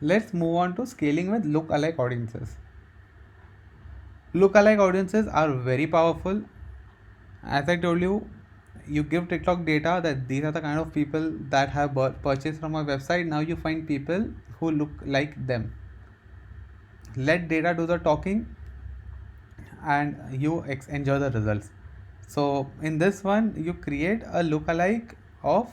Let's move on to scaling with look-alike audiences. Look-alike audiences are very powerful. As I told you, you give TikTok data that these are the kind of people that have purchased from our website. Now you find people who look like them. Let data do the talking and you enjoy the results. So in this one, you create a lookalike of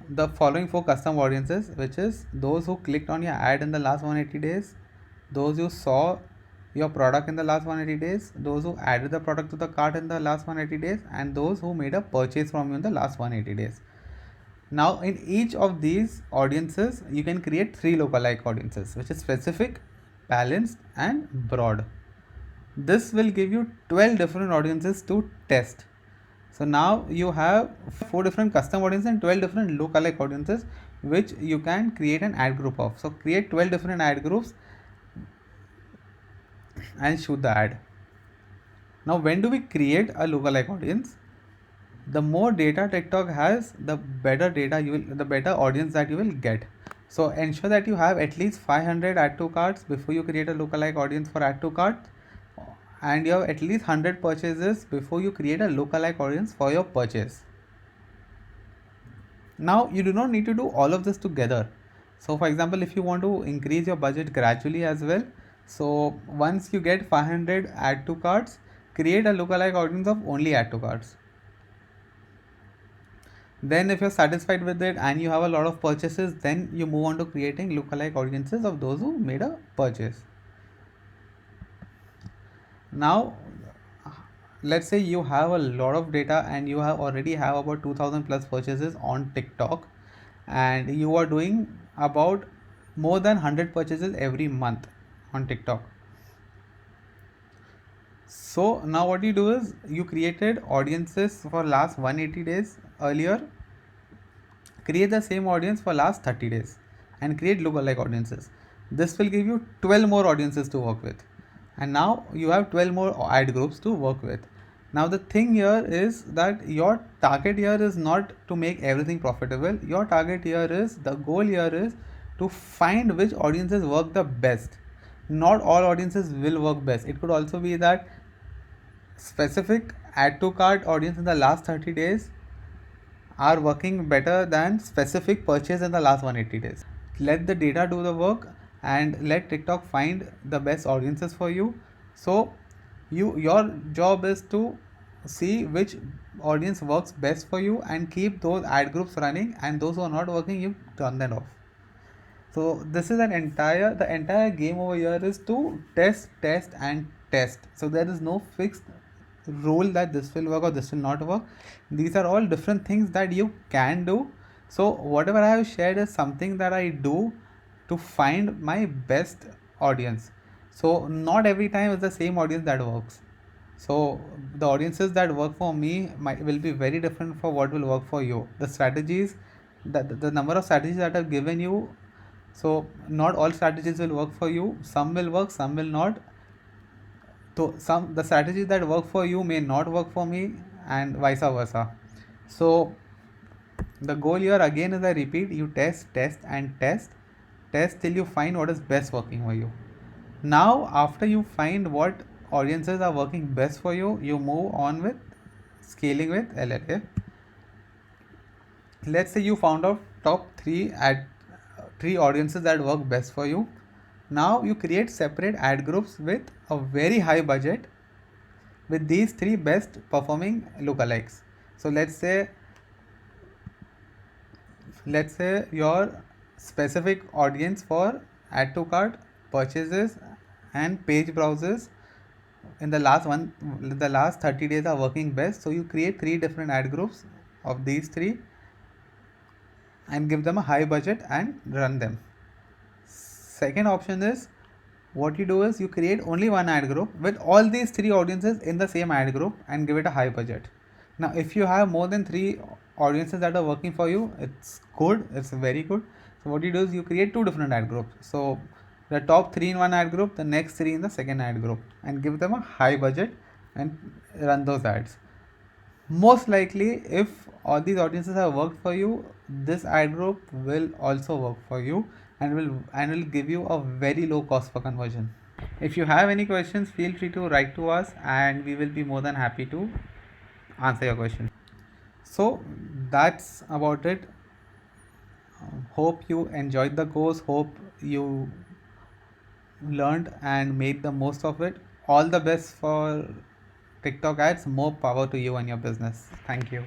the following four custom audiences, which is those who clicked on your ad in the last 180 days, those who saw your product in the last 180 days, those who added the product to the cart in the last 180 days, and those who made a purchase from you in the last 180 days. Now, in each of these audiences, you can create three lookalike audiences, which is specific, balanced, and broad. This will give you 12 different audiences to test. So now you have four different custom audiences and 12 different lookalike audiences, which you can create an ad group of. So create 12 different ad groups and shoot the ad. Now, when do we create a lookalike audience? The more data TikTok has, the better data you will, the better audience that you will get. So ensure that you have at least 500 add to carts before you create a lookalike audience for add to cart, and you have at least 100 purchases before you create a lookalike audience for your purchase. Now you do not need to do all of this together. So for example, if you want to increase your budget gradually as well, so once you get 500 add to carts, create a lookalike audience of only add to carts. Then if you're satisfied with it and you have a lot of purchases, then you move on to creating lookalike audiences of those who made a purchase. Now let's say you have a lot of data and you have already have about 2000 plus purchases on TikTok, and you are doing about more than 100 purchases every month on TikTok. So now what you do is you created audiences for last 180 days earlier, create the same audience for last 30 days and create lookalike audiences. This will give you 12 more audiences to work with, and now you have 12 more ad groups to work with. Now the thing here is that your target here is not to make everything profitable. Your target here is, the goal here is to find which audiences work the best. Not all audiences will work best. It could also be that specific add to cart audience in the last 30 days are working better than specific purchase in the last 180 days. Let the data do the work and let TikTok find the best audiences for you. So your job is to see which audience works best for you and keep those ad groups running, and those who are not working, you turn them off. So this is the entire game over here is to test and test. So there is no fixed rule that this will work or this will not work. These are all different things that you can do. So whatever I have shared is something that I do to find my best audience. So not every time is the same audience that works. So the audiences that work for me will be very different for what will work for you. The strategies, the number of strategies that I've given you, so not all strategies will work for you. Some will work, some will not. So some the strategies that work for you may not work for me, and vice versa. So the goal here again is, I repeat, you test till you find what is best working for you. Now after you find what audiences are working best for you, you move on with scaling with LLA. Let's say you found out top three audiences that work best for you. Now you create separate ad groups with a very high budget with these three best performing lookalikes. So let's say your specific audience for add to cart purchases and page browsers in the last 30 days are working best. So you create three different ad groups of these three and give them a high budget and run them. Second option is, what you do is you create only one ad group with all these three audiences in the same ad group and give it a high budget. Now if you have more than three audiences that are working for you, it's good, it's very good. So what you do is you create two different ad groups. So the top three in one ad group, the next three in the second ad group, and give them a high budget and run those ads. most likely, if all these audiences have worked for you, this ad group will also work for you, and will give you a very low cost per conversion. If you have any questions, feel free to write to us, and we will be more than happy to answer your question. So that's about it. Hope you enjoyed the course. Hope you learned and made the most of it. All the best for TikTok ads. More power to you and your business. Thank you.